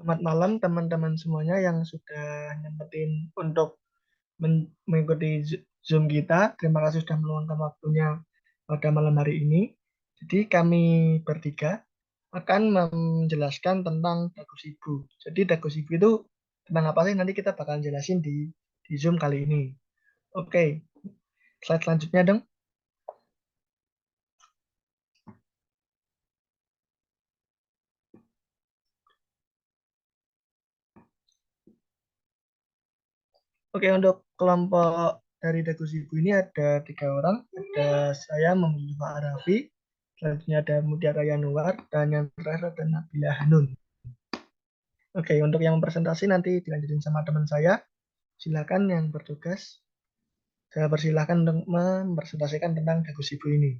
Selamat malam teman-teman semuanya yang sudah nyempetin untuk mengikuti Zoom kita. Terima kasih sudah meluangkan waktunya pada malam hari ini. Jadi kami bertiga akan menjelaskan tentang Dagusibu. Jadi Dagusibu itu tentang apa sih? Nanti kita bakal jelasin di Zoom kali ini. Oke, slide selanjutnya dong. Oke, untuk kelompok dari Dagusibu ini ada 3 orang. Ada saya, Muhammad Arafi, selanjutnya ada Mutiara Yanuar, dan yang terakhir ada Nabila Hanun. Oke, untuk yang presentasi nanti dilanjutin sama teman saya. Silakan yang bertugas. Saya persilahkan untuk mempresentasikan tentang Dagusibu ini.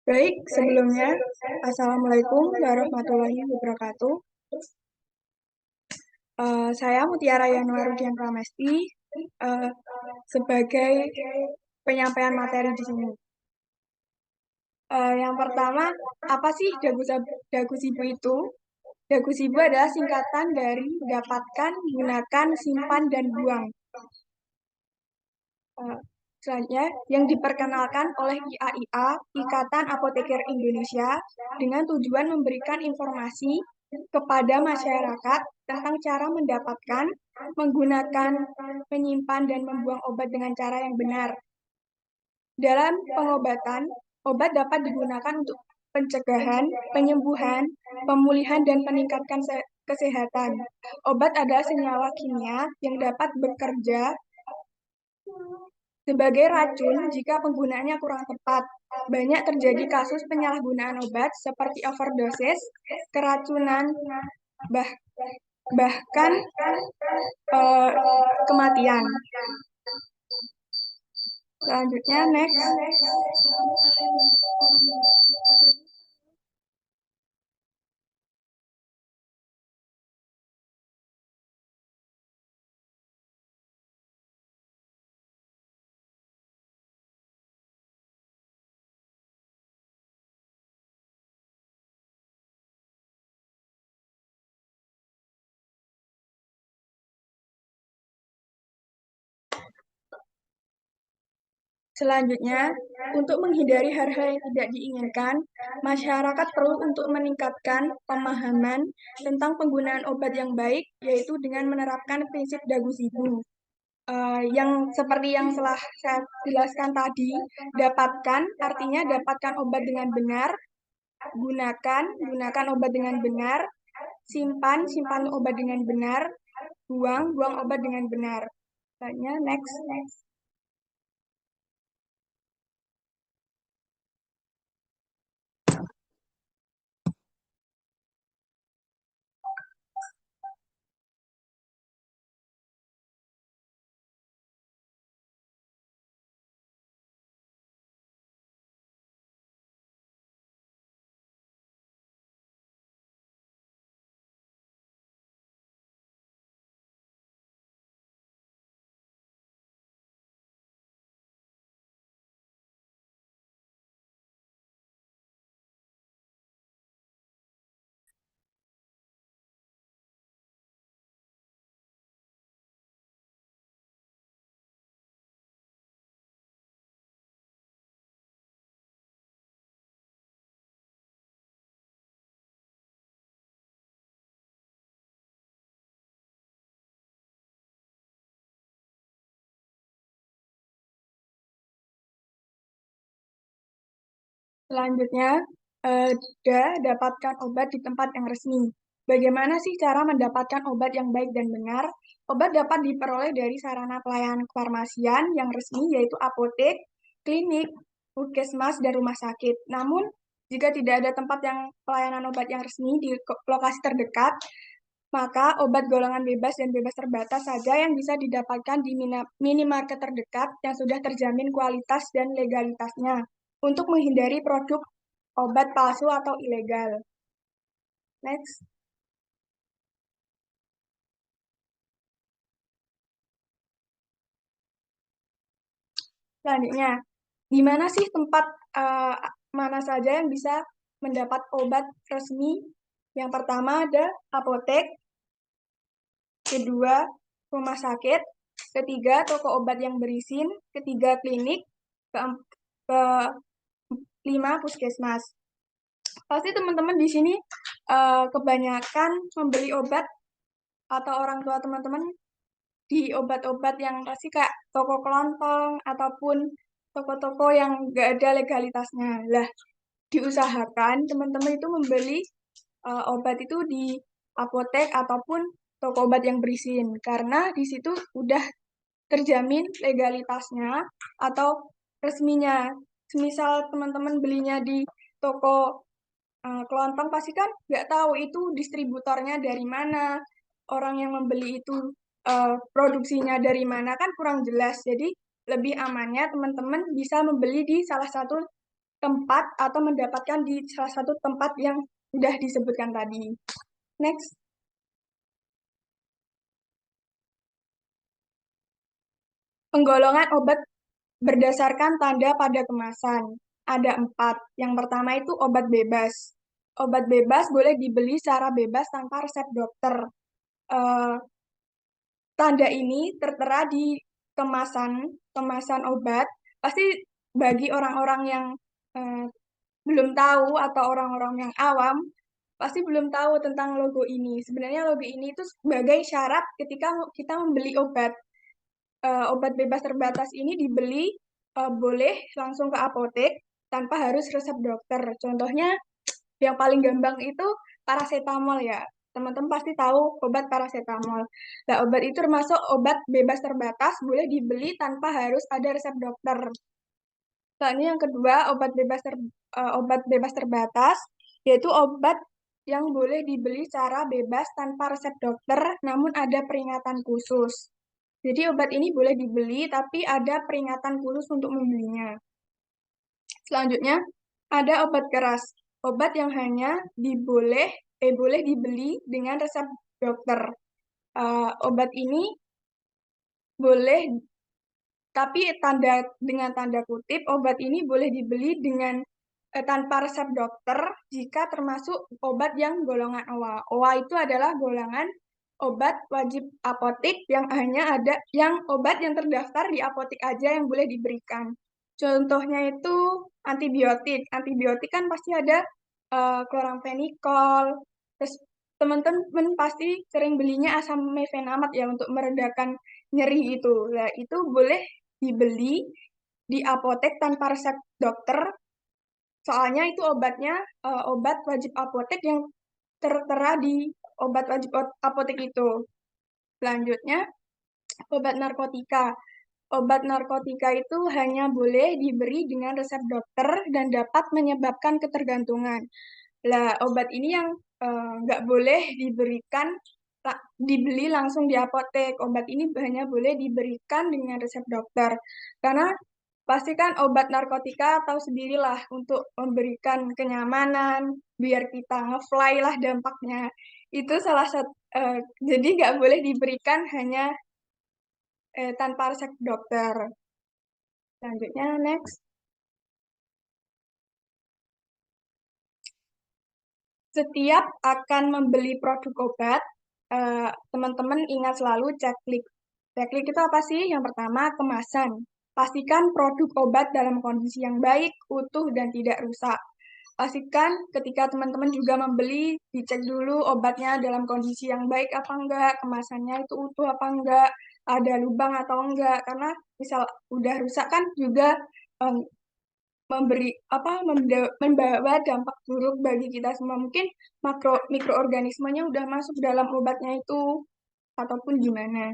Baik, sebelumnya, Assalamualaikum warahmatullahi wabarakatuh. Saya Mutiara Yanuarudian Pramesti sebagai penyampaian materi di sini. Yang pertama, apa sih Dagusibu itu? Dagusibu adalah singkatan dari dapatkan, gunakan, simpan, dan buang. Selanjutnya, yang diperkenalkan oleh IAIA, Ikatan Apoteker Indonesia, dengan tujuan memberikan informasi kepada masyarakat tentang cara mendapatkan, menggunakan, menyimpan, dan membuang obat dengan cara yang benar. Dalam pengobatan, obat dapat digunakan untuk pencegahan, penyembuhan, pemulihan, dan meningkatkan kesehatan. Obat adalah senyawa kimia yang dapat bekerja sebagai racun jika penggunaannya kurang tepat. Banyak terjadi kasus penyalahgunaan obat seperti overdosis, keracunan, bahkan kematian. Selanjutnya, next. Selanjutnya, untuk menghindari hal-hal yang tidak diinginkan, masyarakat perlu untuk meningkatkan pemahaman tentang penggunaan obat yang baik, yaitu dengan menerapkan prinsip Dagusibu. Yang seperti yang telah saya jelaskan tadi, dapatkan artinya dapatkan obat dengan benar, gunakan obat dengan benar, simpan obat dengan benar, buang obat dengan benar. Selanjutnya, next. Selanjutnya, dapatkan obat di tempat yang resmi. Bagaimana sih cara mendapatkan obat yang baik dan benar? Obat dapat diperoleh dari sarana pelayanan kefarmasian yang resmi, yaitu apotek, klinik, puskesmas, dan rumah sakit. Namun, jika tidak ada tempat yang pelayanan obat yang resmi di lokasi terdekat, maka obat golongan bebas dan bebas terbatas saja yang bisa didapatkan di minimarket terdekat yang sudah terjamin kualitas dan legalitasnya untuk menghindari produk obat palsu atau ilegal. Next. Selanjutnya, Di mana sih tempat mana saja yang bisa mendapat obat resmi? Yang pertama ada apotek, kedua rumah sakit, ketiga toko obat yang berizin, ketiga klinik, kelima puskesmas. Pasti teman-teman di sini kebanyakan membeli obat atau orang tua teman-teman di obat-obat yang pasti kayak toko kelontong ataupun toko-toko yang nggak ada legalitasnya. Lah, diusahakan teman-teman itu membeli obat itu di apotek ataupun toko obat yang berizin karena di situ udah terjamin legalitasnya atau resminya. Misal teman-teman belinya di toko kelontong pasti kan nggak tahu itu distributornya dari mana, orang yang membeli itu produksinya dari mana kan kurang jelas. Jadi lebih amannya teman-teman bisa membeli di salah satu tempat atau mendapatkan di salah satu tempat yang sudah disebutkan tadi. Next. Penggolongan obat berdasarkan tanda pada kemasan. Ada 4. Yang pertama itu obat bebas. Obat bebas boleh dibeli secara bebas tanpa resep dokter. Eh, Tanda ini tertera di kemasan obat. Pasti bagi orang-orang yang eh, belum tahu atau orang-orang yang awam, pasti belum tahu tentang logo ini. Sebenarnya logo ini itu sebagai syarat ketika kita membeli obat. Obat bebas terbatas ini dibeli boleh langsung ke apotek tanpa harus resep dokter. Contohnya yang paling gampang itu paracetamol ya. Teman-teman pasti tahu obat paracetamol. Nah, obat itu termasuk obat bebas terbatas, boleh dibeli tanpa harus ada resep dokter. Soalnya yang kedua, obat bebas terbatas, yaitu obat yang boleh dibeli secara bebas tanpa resep dokter, namun ada peringatan khusus. Jadi obat ini boleh dibeli, tapi ada peringatan khusus untuk membelinya. Selanjutnya, ada obat keras. Obat yang hanya boleh dibeli dengan resep dokter. Obat ini boleh, tapi dengan tanda kutip, obat ini boleh dibeli dengan tanpa resep dokter jika termasuk obat yang golongan OA. OA itu adalah golongan obat wajib apotik yang hanya ada yang obat yang terdaftar di apotik aja yang boleh diberikan. Contohnya itu antibiotik. Antibiotik kan pasti ada chloramphenicol. Terus teman-teman pasti sering belinya asam mefenamat ya untuk meredakan nyeri itu. Nah, itu boleh dibeli di apotek tanpa resep dokter. Soalnya itu obatnya obat wajib apotek yang tertera di obat wajib apotek itu. Selanjutnya, obat narkotika. Obat narkotika itu hanya boleh diberi dengan resep dokter dan dapat menyebabkan ketergantungan. Lah, obat ini yang nggak boleh dibeli langsung di apotek. Obat ini hanya boleh diberikan dengan resep dokter. Karena pastikan obat narkotika tahu sendirilah untuk memberikan kenyamanan, biar kita ngefly lah dampaknya. Itu salah satu, jadi nggak boleh diberikan hanya tanpa resep dokter. Selanjutnya, next. Setiap akan membeli produk obat, teman-teman ingat selalu ceklik. Ceklik itu apa sih? Yang pertama, kemasan. Pastikan produk obat dalam kondisi yang baik, utuh, dan tidak rusak. Pastikan ketika teman-teman juga membeli, dicek dulu obatnya dalam kondisi yang baik apa enggak, kemasannya itu utuh apa enggak, ada lubang atau enggak. Karena misal udah rusak kan juga membawa dampak buruk bagi kita semua. Mungkin mikroorganismenya udah masuk dalam obatnya itu ataupun gimana.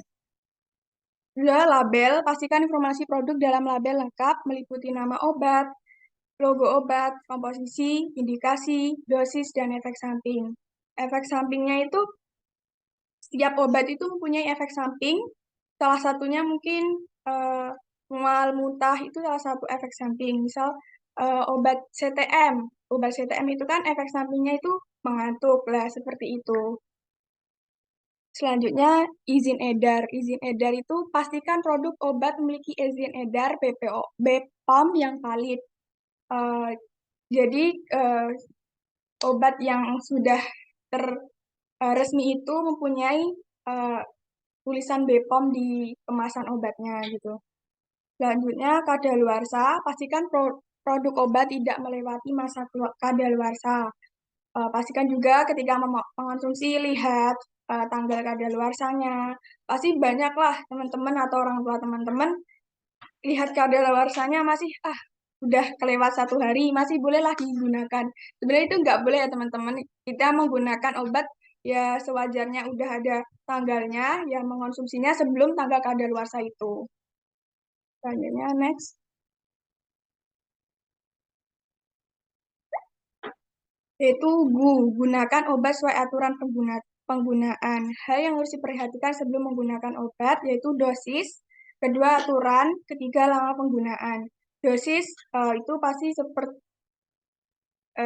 Dua, label, pastikan informasi produk dalam label lengkap meliputi nama obat, logo obat, komposisi, indikasi, dosis, dan efek samping. Efek sampingnya itu setiap obat itu mempunyai efek samping. Salah satunya mungkin mual, muntah itu salah satu efek samping. Misal obat CTM. Obat CTM itu kan efek sampingnya itu mengantuk lah seperti itu. Selanjutnya, izin edar. Izin edar itu pastikan produk obat memiliki izin edar BPOM yang valid. Eh, jadi, obat yang sudah resmi itu mempunyai eh, tulisan BPOM di kemasan obatnya gitu. Selanjutnya, kadaluarsa. Pastikan produk obat tidak melewati masa kadaluarsa. Pastikan juga ketika mengonsumsi lihat tanggal kadaluarsanya. Pasti banyaklah teman-teman atau orang tua teman-teman lihat kadaluarsanya masih udah kelewat 1 hari masih bolehlah digunakan. Sebenarnya itu nggak boleh ya teman-teman. Kita menggunakan obat ya sewajarnya udah ada tanggalnya ya mengonsumsinya sebelum tanggal kadaluarsa itu. Selanjutnya next. Yaitu gunakan obat sesuai aturan penggunaan. Hal yang harus diperhatikan sebelum menggunakan obat yaitu dosis, kedua aturan, ketiga lama penggunaan. Dosis itu pasti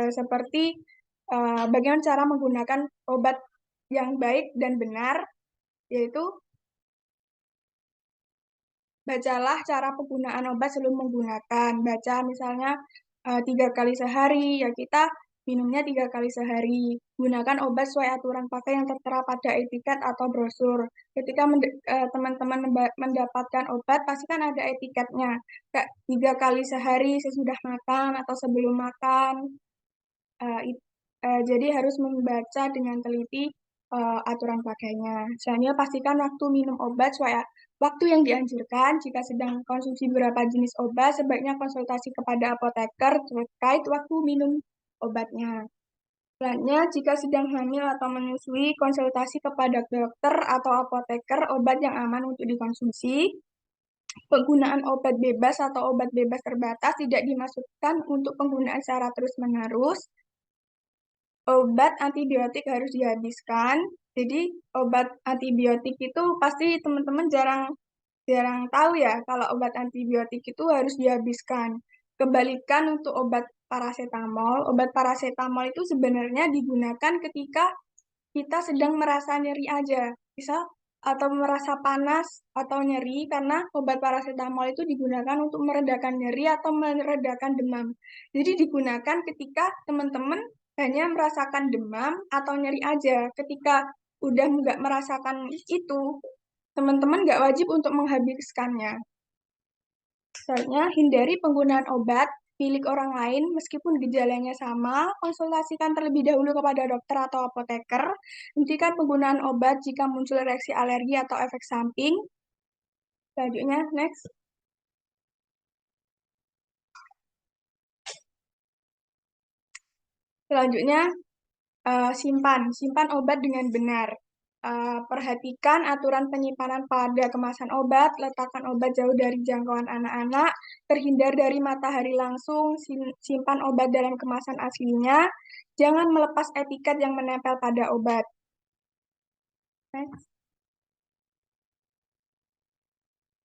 seperti bagaimana cara menggunakan obat yang baik dan benar, yaitu bacalah cara penggunaan obat sebelum menggunakan. Baca misalnya 3 kali sehari, ya kita minumnya 3 kali sehari. Gunakan obat sesuai aturan pakai yang tertera pada etiket atau brosur. Ketika teman-teman mendapatkan obat, pasti kan ada etiketnya. Kayak 3 kali sehari sesudah makan atau sebelum makan. Jadi harus membaca dengan teliti aturan pakainya. Selanjutnya pastikan waktu minum obat sesuai waktu yang dianjurkan. Jika sedang konsumsi beberapa jenis obat, sebaiknya konsultasi kepada apoteker terkait waktu minum obatnya. Selanjutnya, jika sedang hamil atau menyusui, konsultasi kepada dokter atau apoteker obat yang aman untuk dikonsumsi. Penggunaan obat bebas atau obat bebas terbatas tidak dimaksudkan untuk penggunaan secara terus-menerus. Obat antibiotik harus dihabiskan. Jadi obat antibiotik itu pasti teman-teman jarang jarang tahu ya kalau obat antibiotik itu harus dihabiskan. Kebalikan untuk obat parasetamol. Obat parasetamol itu sebenarnya digunakan ketika kita sedang merasa nyeri aja. Misal atau merasa panas atau nyeri karena obat parasetamol itu digunakan untuk meredakan nyeri atau meredakan demam. Jadi digunakan ketika teman-teman hanya merasakan demam atau nyeri aja. Ketika udah nggak merasakan itu, teman-teman nggak wajib untuk menghabiskannya. Selanjutnya, hindari penggunaan obat milik orang lain meskipun gejalanya sama. Konsultasikan terlebih dahulu kepada dokter atau apoteker. Hentikan penggunaan obat jika muncul reaksi alergi atau efek samping. Selanjutnya, next. Selanjutnya, simpan obat dengan benar. Perhatikan aturan penyimpanan pada kemasan obat, letakkan obat jauh dari jangkauan anak-anak, terhindar dari matahari langsung, simpan obat dalam kemasan aslinya, jangan melepas etiket yang menempel pada obat. Next.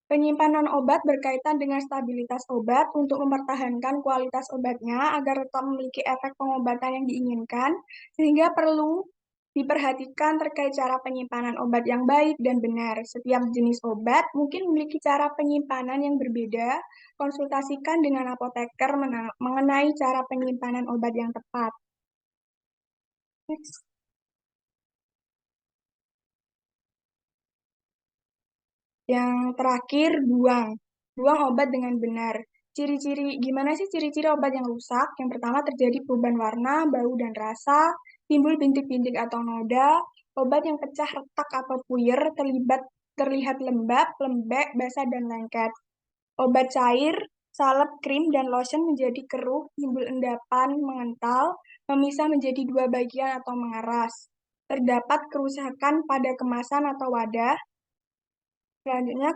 Penyimpanan obat berkaitan dengan stabilitas obat untuk mempertahankan kualitas obatnya agar tetap memiliki efek pengobatan yang diinginkan, sehingga perlu diperhatikan terkait cara penyimpanan obat yang baik dan benar. Setiap jenis obat mungkin memiliki cara penyimpanan yang berbeda. Konsultasikan dengan apoteker mengenai cara penyimpanan obat yang tepat. Next. Yang terakhir, buang. Buang obat dengan benar. Ciri-ciri, gimana sih ciri-ciri obat yang rusak? Yang pertama terjadi perubahan warna, bau, dan rasa, timbul bintik-bintik atau noda, obat yang pecah, retak, atau puyer, terlihat lembab, lembek, basah, dan lengket. Obat cair, salep, krim, dan lotion menjadi keruh, timbul endapan, mengental, memisah menjadi 2 bagian atau mengeras. Terdapat kerusakan pada kemasan atau wadah. Selanjutnya,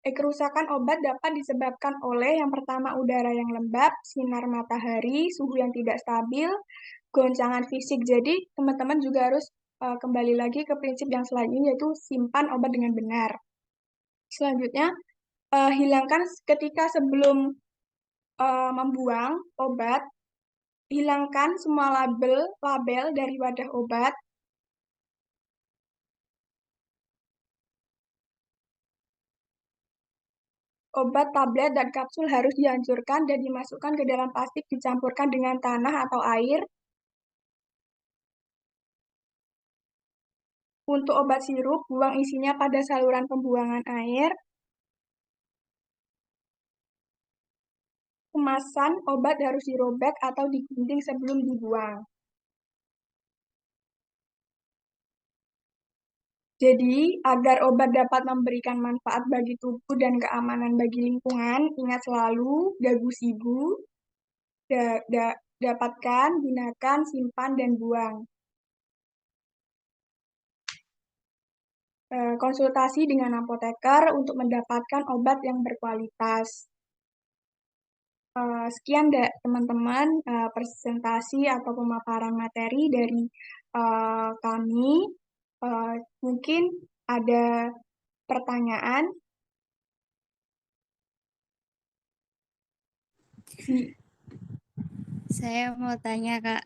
kerusakan obat dapat disebabkan oleh yang pertama udara yang lembab, sinar matahari, suhu yang tidak stabil, goncangan fisik. Jadi, teman-teman juga harus kembali lagi ke prinsip yang selanjutnya yaitu simpan obat dengan benar. Selanjutnya, hilangkan ketika sebelum membuang obat, hilangkan semua label dari wadah obat. obat, tablet, dan kapsul harus dihancurkan dan dimasukkan ke dalam plastik dicampurkan dengan tanah atau air. Untuk obat sirup, buang isinya pada saluran pembuangan air. Kemasan obat harus dirobek atau digunting sebelum dibuang. Jadi, agar obat dapat memberikan manfaat bagi tubuh dan keamanan bagi lingkungan, ingat selalu dagu sigu, dapatkan, gunakan, simpan, dan buang. Konsultasi dengan apoteker untuk mendapatkan obat yang berkualitas. Sekian teman-teman presentasi atau pemaparan materi dari kami. Mungkin ada pertanyaan. Saya mau tanya, Kak.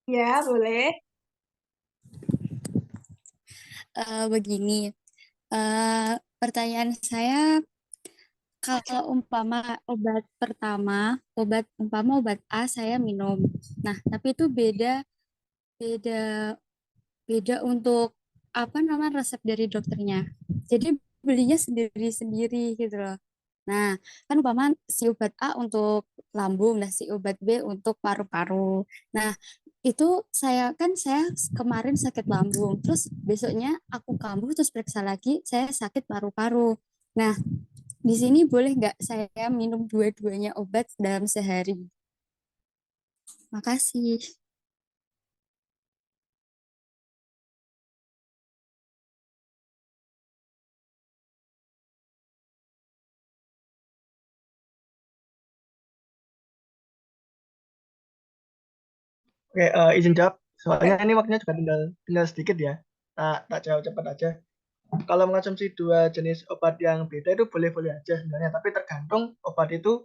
Ya, boleh. Begini, pertanyaan saya, kalau umpama obat A saya minum. Nah, tapi itu beda beda beda untuk apa namanya resep dari dokternya. Jadi belinya sendiri-sendiri gitu loh. Nah, kan umpama si obat A untuk lambung, nah si obat B untuk paru-paru. Nah, itu saya kemarin sakit lambung, terus besoknya aku kambuh terus periksa lagi saya sakit paru-paru. Nah, di sini boleh nggak saya minum dua-duanya obat dalam sehari? Makasih. Oke, izin jawab. Soalnya ini waktunya juga tinggal sedikit ya. Tak jawab cepat aja. Kalau mengonsumsi dua jenis obat yang beda itu boleh-boleh aja sebenarnya, tapi tergantung obat itu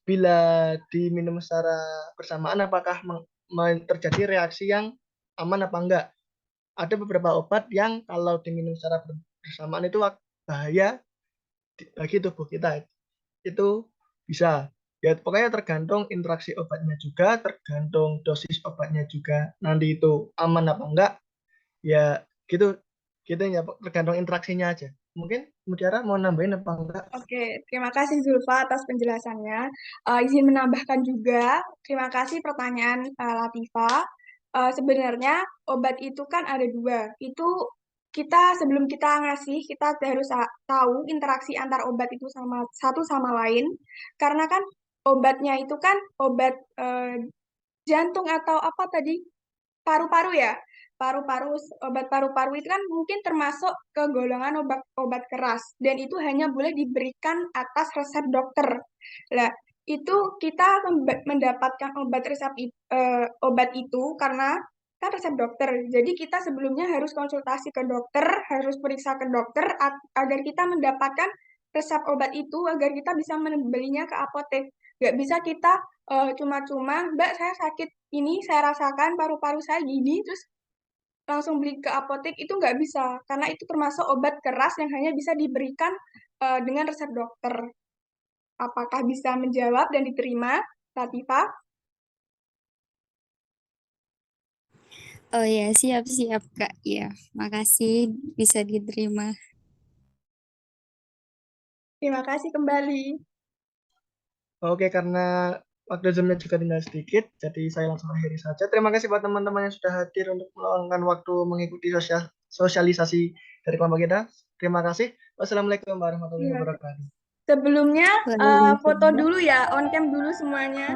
bila diminum secara bersamaan apakah terjadi reaksi yang aman apa enggak. Ada beberapa obat yang kalau diminum secara bersamaan itu bahaya bagi tubuh kita. Itu bisa. Ya pokoknya tergantung interaksi obatnya juga, tergantung dosis obatnya juga. Nanti itu aman apa enggak, ya gitu gitu ya, tergantung interaksinya aja. Mungkin Mutiara mau nambahin apa enggak? Oke, terima kasih Zulfa atas penjelasannya. Izin menambahkan juga, terima kasih pertanyaan Latifa. Sebenarnya obat itu kan ada dua. Itu kita sebelum kita ngasih, kita harus tahu interaksi antar obat itu sama satu sama lain. Karena kan obatnya itu kan obat jantung atau apa tadi? Paru-paru ya. Paru-paru, obat paru-paru itu kan mungkin termasuk ke golongan obat keras dan itu hanya boleh diberikan atas resep dokter. Lah, itu kita mendapatkan obat itu karena kan resep dokter. Jadi kita sebelumnya harus konsultasi ke dokter, harus periksa ke dokter agar kita mendapatkan resep obat itu agar kita bisa membelinya ke apotek. Gak bisa kita cuma-cuma, Mbak saya sakit ini, saya rasakan paru-paru saya gini, terus langsung beli ke apotek itu nggak bisa, karena itu termasuk obat keras yang hanya bisa diberikan dengan resep dokter. Apakah bisa menjawab dan diterima, Latifa? Oh ya, siap-siap Kak. Ya, makasih bisa diterima. Terima kasih kembali. Oke, karena waktu Zoom-nya juga tinggal sedikit, jadi saya langsung akhiri saja. Terima kasih buat teman-teman yang sudah hadir untuk meluangkan waktu mengikuti sosialisasi dari kelompok kita. Terima kasih. Wassalamualaikum warahmatullahi Ya. wabarakatuh. Sebelumnya foto Waalaikumsalam. dulu ya, on cam dulu semuanya.